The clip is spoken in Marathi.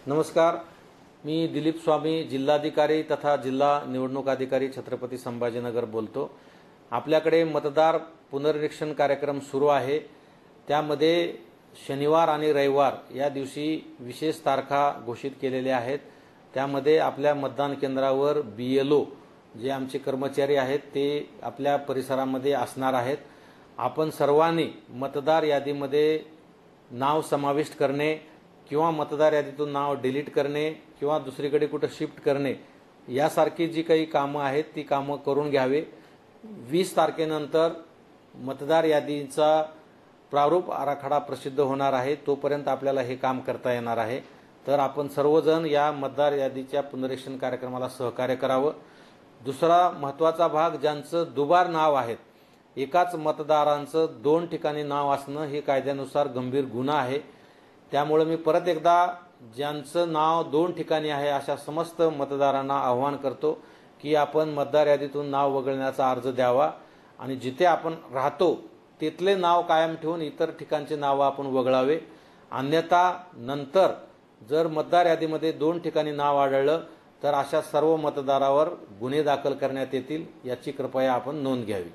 नमस्कार, मी दिलीप स्वामी, जिल्हाधिकारी तथा जिल्हा निवडणूक अधिकारी छत्रपती संभाजीनगर बोलतो। आपल्याकडे मतदार पुनर्निरीक्षण कार्यक्रम सुरू आहे। त्यामध्ये शनिवार आणि रविवार या दिवशी विशेष तारखा घोषित केलेल्या आहेत। त्यामध्ये आपल्या मतदान केंद्रावर BLO जे आमचे कर्मचारी आहेत ते आपल्या परिसरामध्ये असणार आहेत। आपण सर्वांनी मतदार यादीमध्ये नाव समाविष्ट करणे किंवा मतदार यादीतून नाव डिलीट करणे किंवा दुसरीकडे कुठे शिफ्ट करणे यासारखी जी काही कामं आहेत ती कामं करून घ्यावे। 20 तारखेनंतर मतदार यादीचा प्रारूप आराखडा प्रसिद्ध होणार आहे, तोपर्यंत आपल्याला हे काम करता येणार आहे। तर आपण सर्वजण या मतदार यादीच्या पुनरीक्षण कार्यक्रमाला सहकार्य करावं। दुसरा महत्त्वाचा भाग, ज्यांचं दुबार नाव आहे, एकाच मतदारांचं 2 ठिकाणी नाव असणं हे कायद्यानुसार गंभीर गुन्हा आहे। त्यामुळे मी परत एकदा ज्यांचं नाव 2 ठिकाणी आहे अशा समस्त मतदारांना आवाहन करतो की आपण मतदार यादीतून नाव वगळण्याचा अर्ज द्यावा आणि जिथे आपण राहतो तिथले नाव कायम ठेवून इतर ठिकाणचे नाव आपण वगळावे। अन्यथा नंतर जर मतदार यादीमध्ये 2 ठिकाणी नाव आढळलं तर अशा सर्व मतदारावर गुन्हे दाखल करण्यात येतील, याची कृपया आपण नोंद घ्यावी।